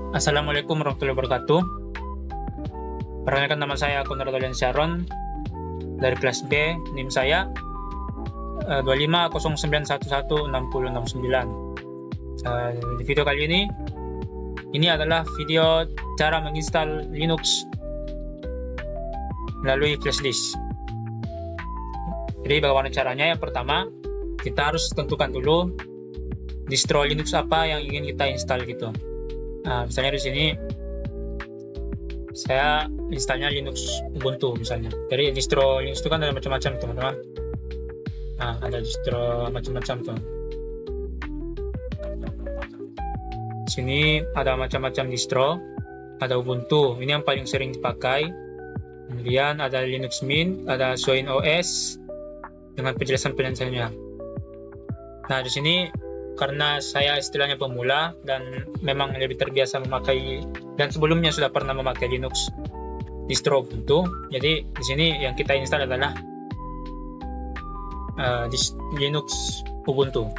Assalamualaikum warahmatullahi wabarakatuh. Perkenalkan, nama saya Konrad Dolian Sharon dari kelas B. NIM saya 2509116069. Di video kali ini adalah video cara menginstal Linux melalui flash disk. Jadi bagaimana caranya? Yang pertama, kita harus tentukan dulu distro Linux apa yang ingin kita install gitu. Misalnya di sini saya installnya Linux Ubuntu misalnya. Jadi distro Linux itu kan ada macam-macam teman-teman. Ada distro macam-macam tuh. Di sini ada macam-macam distro. Ada Ubuntu, ini yang paling sering dipakai. Kemudian ada Linux Mint, ada Zoin OS dengan penjelasannya. Nah, di sini karena saya istilahnya pemula dan memang lebih terbiasa memakai, dan sebelumnya sudah pernah memakai Linux distro Ubuntu, jadi di sini yang kita install adalah Linux Ubuntu.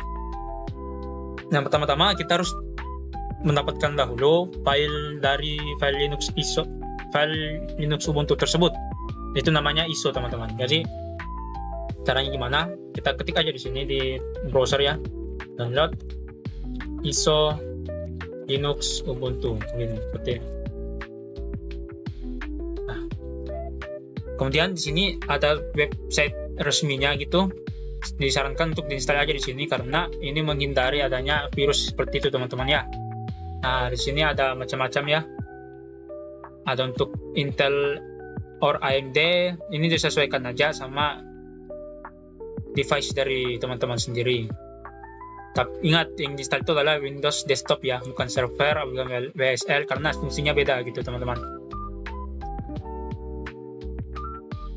Nah, pertama-tama kita harus mendapatkan dahulu file dari file Linux Ubuntu tersebut. Itu namanya ISO, teman-teman. Jadi caranya gimana? Kita ketik aja di sini di browser ya. Download ISO Linux Ubuntu begini, seperti ini. Kemudian di sini ada website resminya gitu. Disarankan untuk diinstal aja di sini karena ini menghindari adanya virus seperti itu, teman-teman ya. Nah, di sini ada macam-macam ya. Ada untuk Intel or AMD, ini disesuaikan aja sama device dari teman-teman sendiri. Tapi ingat, yang diinstal itu adalah Windows desktop ya, bukan server, bukan WSL, karena fungsinya beda gitu teman-teman.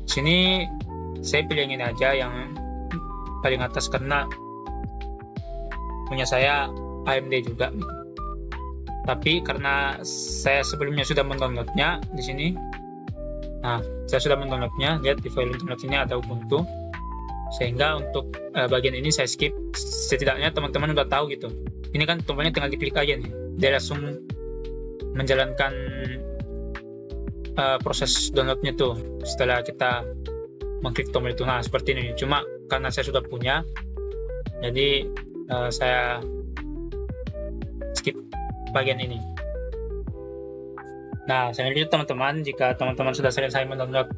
Sini saya pilih yang ini aja, yang paling atas, karena punya saya AMD juga. Tapi karena saya sebelumnya sudah mendownloadnya di sini. Nah, saya sudah mendownloadnya, lihat di file download ini ada Ubuntu. Sehingga untuk bagian ini saya skip. Setidaknya teman-teman udah tahu gitu. Ini kan tombolnya tinggal diklik aja nih, dia langsung menjalankan proses downloadnya tuh setelah kita mengklik tombol itu. Nah, seperti ini. Cuma karena saya sudah punya, jadi saya skip bagian ini. Nah, selanjutnya teman-teman, jika teman-teman sudah selesai mendownload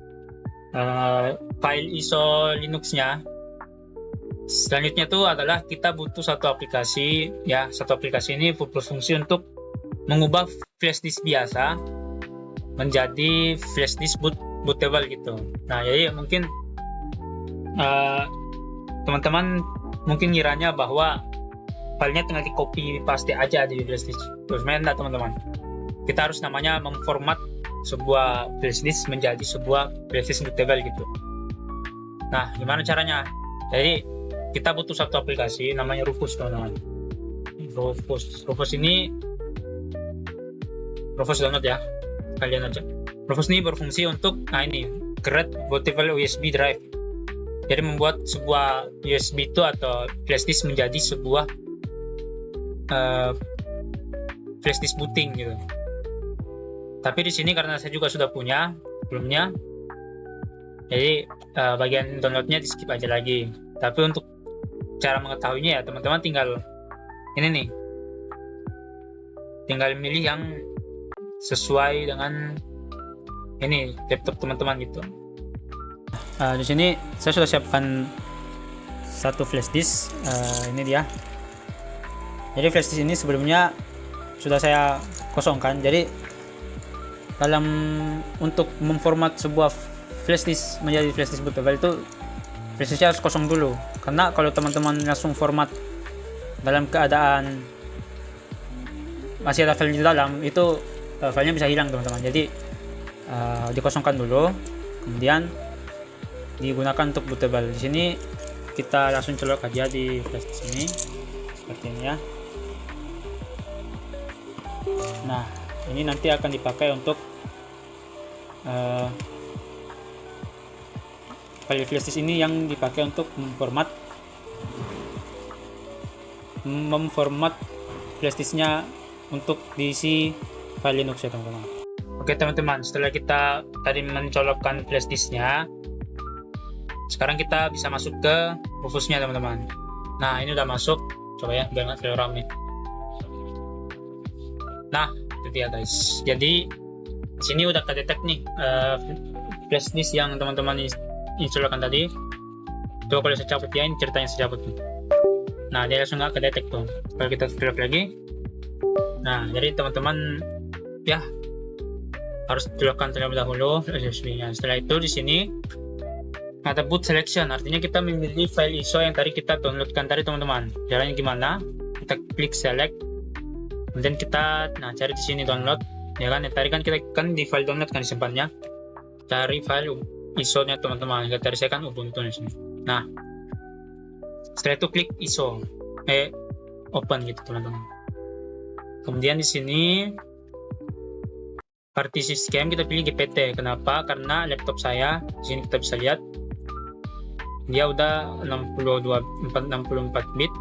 file ISO Linux-nya, selanjutnya itu adalah kita butuh satu aplikasi ya. Satu aplikasi ini berfungsi untuk mengubah flash disk biasa menjadi flash disk bootable gitu. Nah, jadi mungkin teman-teman mungkin ngiranya bahwa filenya tinggal di copy paste aja di flash disk. Terus enggak, teman-teman. Kita harus namanya memformat sebuah flash disk menjadi sebuah flash disk bootable gitu. Nah, gimana caranya? Jadi kita butuh satu aplikasi namanya Rufus, teman-teman. Rufus ini Rufus download ya, kalian aja. Rufus ini berfungsi untuk ini create bootable USB drive. Jadi membuat sebuah USB itu atau flash disk menjadi sebuah flash disk booting gitu. Tapi di sini karena saya juga sudah punya sebelumnya, jadi bagian downloadnya di skip aja lagi. Tapi untuk cara mengetahuinya ya, teman-teman tinggal ini nih, tinggal milih yang sesuai dengan ini laptop teman-teman gitu. Di sini saya sudah siapkan satu flash disk. Ini dia. Jadi flash disk ini sebelumnya sudah saya kosongkan. Jadi dalam untuk memformat sebuah flash disk menjadi flash disk bootable itu flash disknya harus kosong dulu. Karena kalau teman-teman langsung format dalam keadaan masih ada file di dalam, itu filenya bisa hilang, teman-teman. Jadi dikosongkan dulu, kemudian digunakan untuk bootable. Di sini kita langsung colok aja di flash disk ini seperti ini ya. Nah, ini nanti akan dipakai untuk file flash disk ini yang dipakai untuk memformat flash disknya untuk diisi file Linux ya teman-teman. Oke teman-teman, setelah kita tadi mencolokkan flash disknya, sekarang kita bisa masuk ke Rufusnya teman-teman. Nah ini udah masuk, coba ya biar nggak terlalu rame. Nah itu dia guys, jadi sini udah kedetek nih flash disk yang teman-teman instalkan tadi. Coba kalau saya cabut ya, ini ceritanya saya cabut nih. Nah dia langsung nggak kedetek tuh. Kalau kita scroll lagi, nah jadi teman-teman ya harus colokkan terlebih dahulu USB-nya. Setelah itu di sini ada boot selection, artinya kita memilih file ISO yang tadi kita downloadkan tadi teman-teman. Caranya gimana? Kita klik select, kemudian kita cari di sini download, ya kan? Tadi kan kita kan di file download kan disimpannya. Cari file ISO-nya teman-teman. Tadi saya kan Ubuntu di sini. Nah, setelah itu klik ISO, open gitu teman-teman. Kemudian di sini partisi scan kita pilih GPT. Kenapa? Karena laptop saya di sini kita bisa lihat dia udah 64 bit,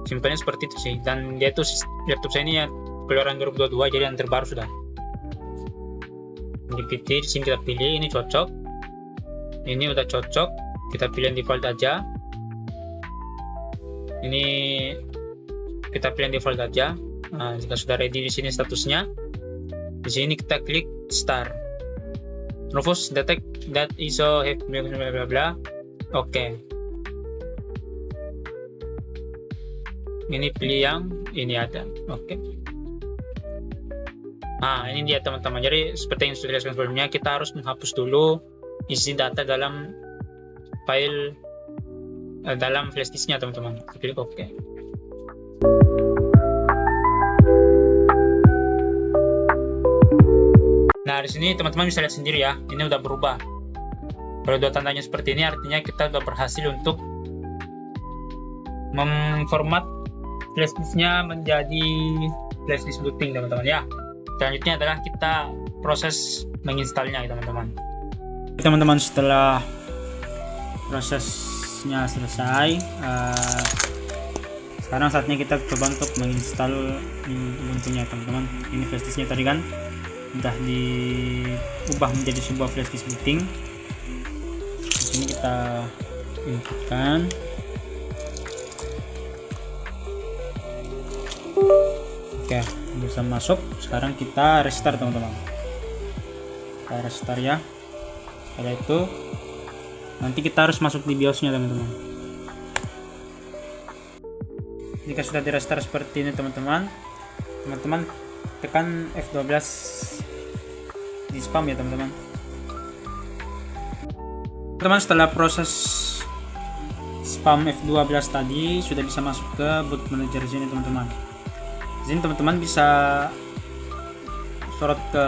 simpannya seperti itu sih. Dan dia tuh laptop saya ini ya keluaran 2022, jadi yang terbaru sudah. GPT di sini kita pilih, ini cocok, ini udah cocok, kita pilih yang default aja. Ini kita pilih yang default aja. Nah, jika sudah ready di sini statusnya, di sini kita klik start. Rufus detect that ISO have blah blah blah. Oke. Ini pilih yang ini ada. Oke. Nah, ini dia teman-teman. Jadi seperti yang sudah dijelaskan sebelumnya, kita harus menghapus dulu isi data dalam file dalam flash disknya teman-teman. Klik OK. Nah di sini teman-teman bisa lihat sendiri ya, ini udah berubah. Kalau dua tandanya seperti ini, artinya kita udah berhasil untuk memformat flash disknya menjadi flash disk booting teman-teman ya. Selanjutnya adalah kita proses menginstalnya ya teman-teman. Teman-teman setelah prosesnya selesai, sekarang saatnya kita coba untuk menginstal Ubuntu-nya teman-teman. Ini flash disknya tadi kan udah diubah menjadi sebuah flash disk booting. Di sini kita inputkan. Oke, bisa masuk. Sekarang kita restart teman-teman. Kita restart ya. Setelah itu nanti kita harus masuk di BIOS-nya teman-teman. Jika sudah di restart seperti ini teman-teman, tekan F12 di spam ya teman-teman. Teman, setelah proses spam F12 tadi sudah bisa masuk ke boot manager sini teman-teman. Di sini teman-teman bisa sorot ke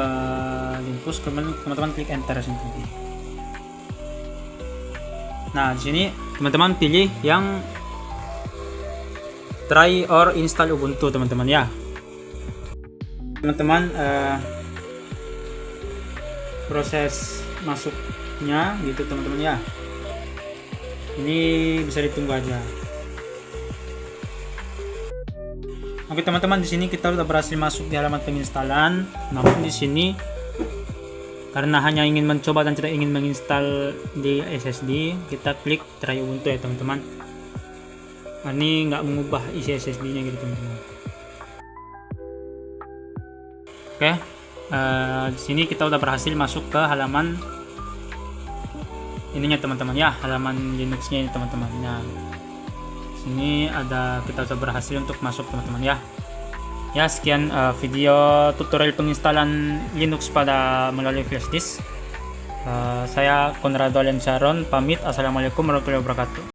Linux, kemudian teman-teman klik enter sini. Nah, di sini teman-teman pilih yang try or install Ubuntu teman-teman ya. Teman-teman proses masuknya gitu teman-teman ya. Ini bisa ditunggu aja. Oke teman-teman, di sini kita sudah berhasil masuk di halaman penginstalan. Namun di sini karena hanya ingin mencoba dan tidak ingin menginstal di SSD, kita klik try Ubuntu ya teman-teman. Ini nggak mengubah isi SSD-nya gitu teman-teman. Oke, di sini kita udah berhasil masuk ke halaman ininya teman-teman ya, halaman Linux-nya ini teman-teman. Nah, sini ada kita sudah berhasil untuk masuk teman-teman ya. Ya, sekian video tutorial penginstalan Linux pada melalui flash disk. Saya Conrado Len Sharon pamit. Assalamualaikum warahmatullahi wabarakatuh.